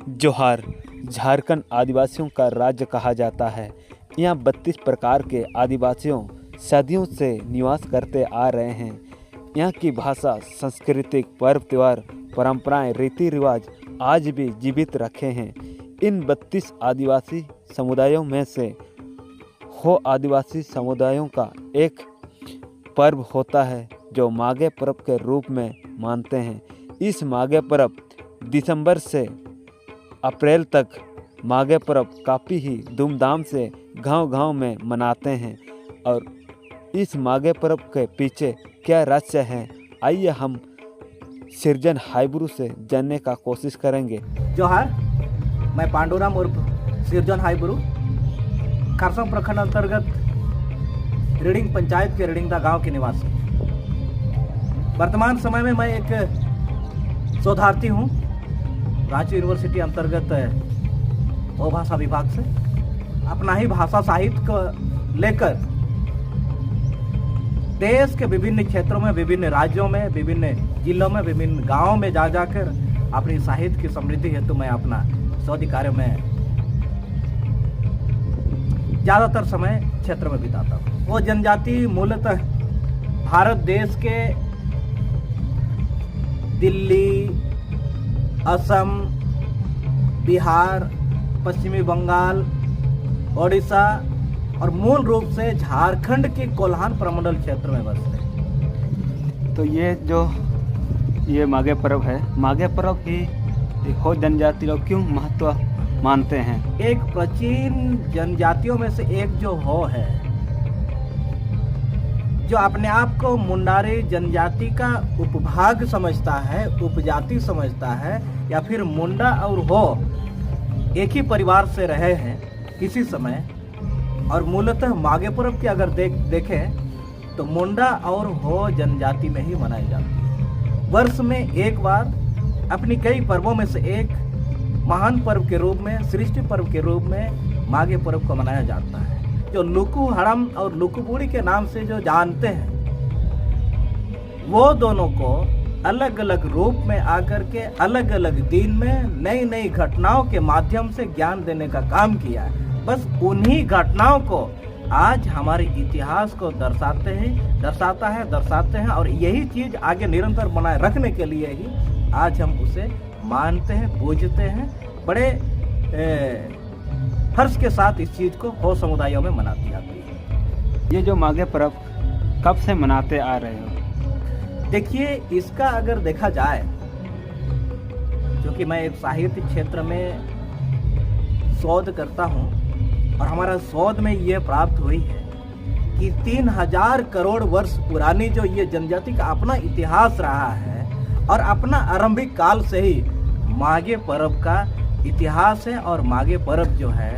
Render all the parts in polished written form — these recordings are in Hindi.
जोहार झारखंड आदिवासियों का राज्य कहा जाता है। यहाँ 32 प्रकार के आदिवासियों सदियों से निवास करते आ रहे हैं। यहाँ की भाषा, सांस्कृतिक पर्व त्योहार, परंपराएं, रीति रिवाज आज भी जीवित रखे हैं। इन 32 आदिवासी समुदायों में से हो आदिवासी समुदायों का एक पर्व होता है जो माघे पर्व के रूप में मानते हैं। इस माघे पर्व दिसंबर से अप्रैल तक माघे पर्व काफ़ी ही धूमधाम से गांव-गांव में मनाते हैं। और इस माघे पर्व के पीछे क्या रहस्य है, आइए हम सृजन हाइब्रू से जानने का कोशिश करेंगे। जोहार, मैं पांडुराम उर्फ सृजन हाइब्रू, खरसों प्रखंड अंतर्गत रिडिंग पंचायत के रिडिंगदा गांव के निवासी। वर्तमान समय में मैं एक शोधार्थी हूं रांची यूनिवर्सिटी अंतर्गत भाषा विभाग से। अपना ही भाषा साहित्य को लेकर देश के विभिन्न क्षेत्रों में, विभिन्न राज्यों में, विभिन्न जिलों में, विभिन्न गांवों में जा जाकर अपनी साहित्य की समृद्धि हेतु मैं अपना शोध कार्य में ज़्यादातर समय क्षेत्र में बिताता हूँ। वो जनजाति मूलतः भारत देश के दिल्ली, असम, बिहार, पश्चिमी बंगाल, ओडिशा और मूल रूप से झारखंड के कोल्हान प्रमंडल क्षेत्र में बसते हैं। तो ये माघे पर्व है, माघे पर्व की हो जनजाति लोग क्यों महत्व मानते हैं? एक प्राचीन जनजातियों में से एक जो हो है, जो अपने आप को मुंडारी जनजाति का उपभाग समझता है, उपजाति समझता है, या फिर मुंडा और हो एक ही परिवार से रहे हैं किसी समय। और मूलतः माघे पर्व की अगर देखें तो मुंडा और हो जनजाति में ही मनाई जाती है। वर्ष में एक बार अपनी कई पर्वों में से एक महान पर्व के रूप में, सृष्टि पर्व के रूप में माघे पर्व को मनाया जाता है, जो लुकु हड़म और लुकु बूढ़ी के नाम से जो जानते हैं। वो दोनों को अलग अलग रूप में आकर के अलग अलग दिन में नई नई घटनाओं के माध्यम से ज्ञान देने का काम किया है। बस उन्हीं घटनाओं को आज हमारे इतिहास को दर्शाते हैं और यही चीज आगे निरंतर बनाए रखने के लिए ही आज हम उसे मानते हैं, पूजते हैं। बड़े हर्ष के साथ इस चीज को हो समुदायों में मनाती जाती है। ये जो माघे पर्व कब से मनाते आ रहे हो? देखिए, इसका अगर देखा जाए, क्योंकि मैं एक साहित्य क्षेत्र में शोध करता हूं और हमारा शोध में ये प्राप्त हुई है कि 3000 करोड़ वर्ष पुरानी जो ये जनजाति का अपना इतिहास रहा है और अपना आरंभिक काल से ही माघे पर्व का इतिहास है। और माघे पर्व जो है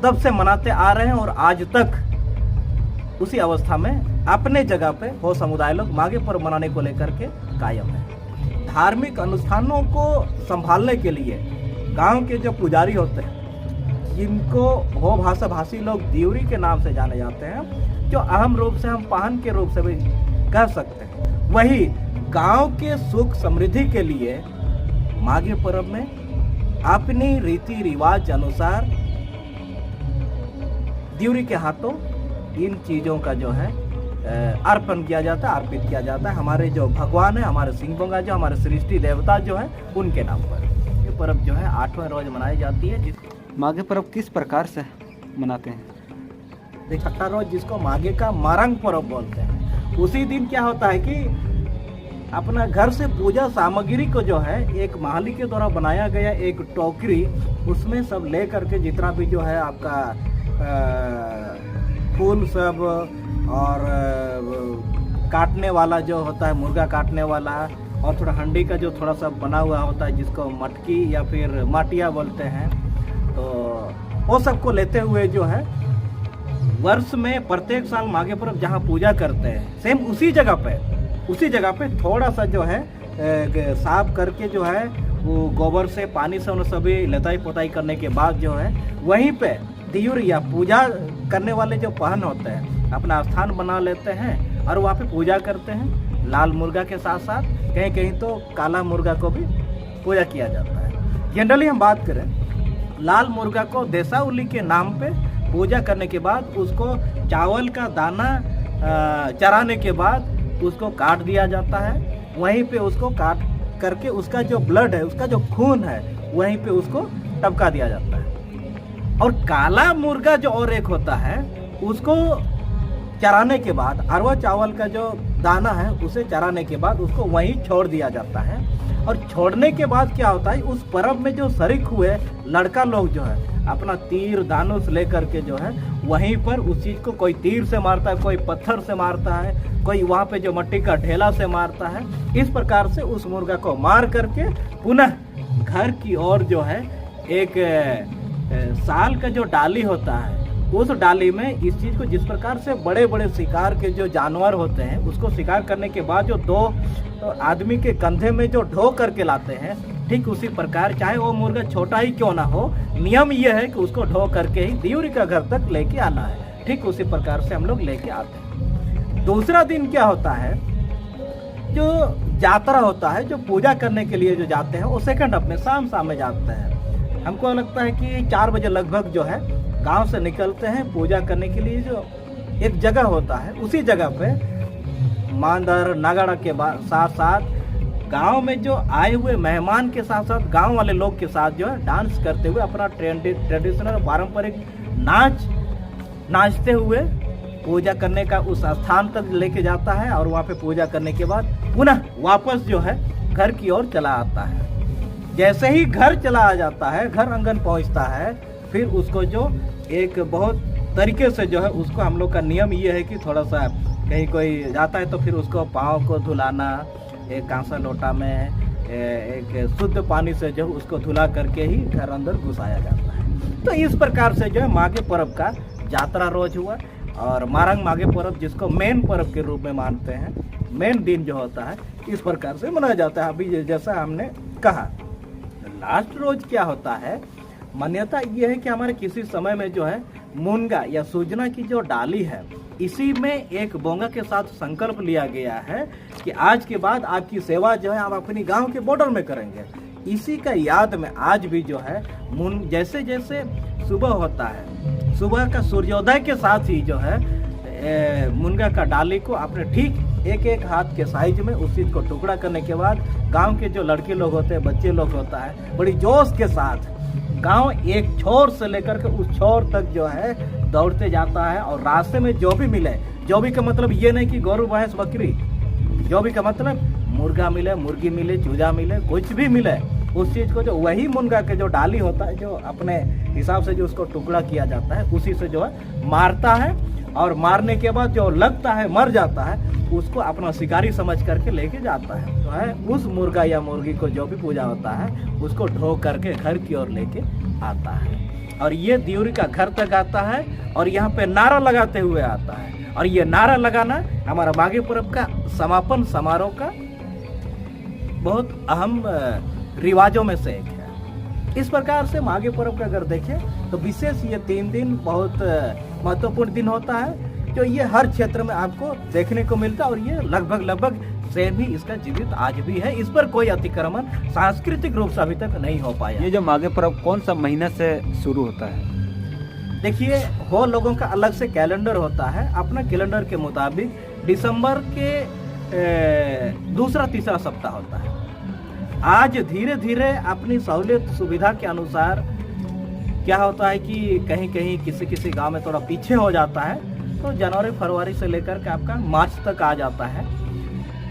तब से मनाते आ रहे हैं और आज तक उसी अवस्था में अपने जगह पे हो समुदाय लोग माघे पर्व मनाने को लेकर के कायम है। धार्मिक अनुष्ठानों को संभालने के लिए गांव के जो पुजारी होते हैं, जिनको हो भाषा भाषी लोग दिवरी के नाम से जाने जाते हैं, जो अहम रूप से हम पाहन के रूप से भी कह सकते हैं, वही गांव के सुख समृद्धि के लिए माघे पर्व में अपनी रीति रिवाज अनुसार दिवरी के हाथों इन चीज़ों का जो है अर्पण किया जाता है, अर्पित किया जाता है हमारे जो भगवान है, हमारे सिंहबोंगा जो हमारे सृष्टि देवता जो है, उनके नाम पर ये पर्व जो है 8वें रोज मनाई जाती है। माघे पर्व किस प्रकार से मनाते हैं? देखिए, छठा रोज जिसको माघे का मारंग पर्व बोलते हैं, उसी दिन क्या होता है कि अपना घर से पूजा सामग्री को जो है एक माली के द्वारा बनाया गया एक टोकरी, उसमें सब ले करके जितना भी जो है आपका फूल सब और काटने वाला जो होता है, मुर्गा काटने वाला, और थोड़ा हंडी का जो थोड़ा सा बना हुआ होता है जिसको मटकी या फिर माटिया बोलते हैं, तो वो सबको लेते हुए जो है वर्ष में प्रत्येक साल माघे पर्व जहाँ पूजा करते हैं, सेम उसी जगह पे थोड़ा सा जो है साफ करके जो है वो गोबर से, पानी से उन सभी लताई पोताई करने के बाद जो है वहीं पे दियुर या पूजा करने वाले जो पहन होते हैं अपना स्थान बना लेते हैं और वहाँ पे पूजा करते हैं। लाल मुर्गा के साथ साथ कहीं कहीं तो काला मुर्गा को भी पूजा किया जाता है। जनरली हम बात करें, लाल मुर्गा को देसाउली के नाम पे पूजा करने के बाद उसको चावल का दाना चराने के बाद उसको काट दिया जाता है। वहीं पे उसको काट करके उसका जो ब्लड है, उसका जो खून है, वहीं पे उसको टपका दिया जाता है। और काला मुर्गा जो और एक होता है, उसको चराने के बाद अरवा चावल का जो दाना है उसे चराने के बाद उसको वहीं छोड़ दिया जाता है। और छोड़ने के बाद क्या होता है, उस पर्व में जो शरीक हुए लड़का लोग जो है अपना तीर धनुष लेकर के जो है वहीं पर उस चीज को कोई तीर से मारता है, कोई पत्थर से मारता है, कोई वहाँ पे जो मट्टी का ढेला से मारता है। इस प्रकार से उस मुर्गा को मार करके पुनः घर की ओर जो है एक साल का जो डाली होता है, उस डाली में इस चीज को जिस प्रकार से बड़े बड़े शिकार के जो जानवर होते हैं उसको शिकार करने के बाद जो दो आदमी के कंधे में जो ढो करके लाते हैं, ठीक उसी प्रकार चाहे वो मुर्गा छोटा ही क्यों ना हो, नियम ये है कि उसको ढो करके ही दियोरी का घर तक लेके आना है। ठीक उसी प्रकार से हम लोग लेके आते हैं। दूसरा दिन क्या होता है, जो यात्रा होता है, जो पूजा करने के लिए जो जाते हैं वो सेकंड अपने शाम में जाते हैं। हमको लगता है कि 4 बजे लगभग जो है गांव से निकलते हैं पूजा करने के लिए। जो एक जगह होता है उसी जगह पे मांदर नगाड़ा के साथ साथ गांव में जो आए हुए मेहमान के साथ साथ गांव वाले लोग के साथ जो है डांस करते हुए अपना ट्रेडिशनल पारंपरिक नाचते हुए पूजा करने का उस स्थान तक लेके जाता है। और वहाँ पे पूजा करने के बाद पुनः वापस जो है घर की ओर चला आता है। जैसे ही घर चला आ जाता है, घर आंगन पहुँचता है, फिर उसको जो एक बहुत तरीके से जो है उसको हम लोग का नियम ये है कि थोड़ा सा कहीं कोई जाता है तो फिर उसको पाँव को धुलाना, एक कांसा लोटा में एक शुद्ध पानी से जो उसको धुला करके ही घर अंदर घुसाया जाता है। तो इस प्रकार से जो है माघे पर्व का यात्रा रोज हुआ। और मारंग माघे पर्व जिसको मेन पर्व के रूप में मानते हैं, मेन दिन जो होता है इस प्रकार से मनाया जाता है। अभी जैसा हमने कहा, लास्ट रोज क्या होता है, मान्यता ये है कि हमारे किसी समय में जो है मुनगा या सूजना की जो डाली है, इसी में एक बोंगा के साथ संकल्प लिया गया है कि आज के बाद आपकी सेवा जो है आप अपनी गांव के बॉर्डर में करेंगे। इसी का याद में आज भी जो है जैसे जैसे सुबह होता है, सुबह का सूर्योदय के साथ ही जो है मुनगा का डाली को अपने ठीक एक एक हाथ के साइज में उस चीज को टुकड़ा करने के बाद गांव के जो लड़के लोग होते हैं, बच्चे लोग होता है, बड़ी जोश के साथ गांव एक छोर से लेकर के उस छोर तक जो है दौड़ते जाता है। और रास्ते में जो भी मिले, जो भी का मतलब ये नहीं कि गौरू भैंस बकरी, जो भी का मतलब मुर्गा मिले, मुर्गी मिले, चूजा मिले, कुछ भी मिले, उस चीज को जो वही मुनगा के जो डाली होता है, जो अपने हिसाब से जो उसको टुकड़ा किया जाता है, उसी से जो है मारता है। और मारने के बाद जो लगता है मर जाता है, उसको अपना शिकारी समझ करके लेके जाता है। तो है उस मुर्गा या मुर्गी को जो भी पूजा होता है उसको ढो करके घर की ओर लेके आता है। और ये दियोरी का घर तक आता है और यहाँ पे नारा लगाते हुए आता है। और ये नारा लगाना हमारा माघे पर्व का समापन समारोह का बहुत अहम रिवाजों में से एक है। इस प्रकार से माघे पर्व का अगर देखें तो विशेष ये 3 दिन बहुत महत्वपूर्ण दिन होता है, जो ये हर क्षेत्र में आपको देखने को मिलता है। और ये लगभग सेम ही इसका जीवित आज भी है। इस पर कोई अतिक्रमण सांस्कृतिक रूप से अभी तक नहीं हो पाया। ये जो माघे पर्व कौन सा महीना से शुरू होता है? देखिए, हो लोगों का अलग से कैलेंडर होता है। अपना कैलेंडर के मुताबिक दिसंबर के दूसरा तीसरा सप्ताह होता है। आज धीरे धीरे अपनी सहूलियत सुविधा के अनुसार क्या होता है कि कहीं कहीं किसी गांव में थोड़ा पीछे हो जाता है, तो जनवरी फरवरी से लेकर के आपका मार्च तक आ जाता है।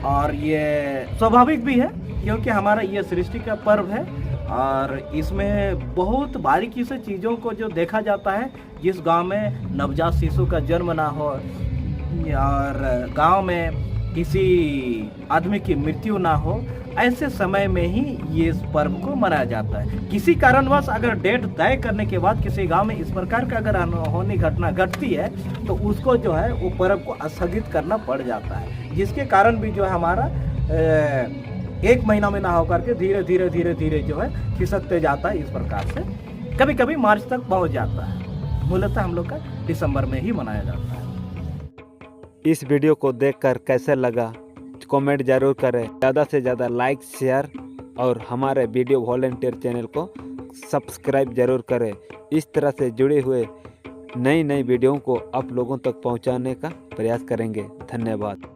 और ये स्वाभाविक भी है क्योंकि हमारा ये सृष्टि का पर्व है और इसमें बहुत बारीकी से चीज़ों को जो देखा जाता है। जिस गांव में नवजात शिशु का जन्म ना हो और गांव में किसी आदमी की मृत्यु ना हो, ऐसे समय में ही ये इस पर्व को मनाया जाता है। किसी कारणवश अगर डेट तय करने के बाद किसी गांव में इस प्रकार का अगर अनहोनी घटना घटती है तो उसको जो है वो पर्व को स्थगित करना पड़ जाता है, जिसके कारण भी जो है हमारा 1 महीना में ना होकर के धीरे धीरे जो है खिसकते जाता है। इस प्रकार से कभी कभी मार्च तक पहुंच जाता है। मूलतः हम लोग का दिसंबर में ही मनाया जाता है। इस वीडियो को देखकर कैसा लगा कमेंट जरूर करें। ज़्यादा से ज़्यादा लाइक शेयर और हमारे वीडियो वॉलंटियर चैनल को सब्सक्राइब ज़रूर करें। इस तरह से जुड़े हुए नई वीडियो को आप लोगों तक पहुंचाने का प्रयास करेंगे। धन्यवाद।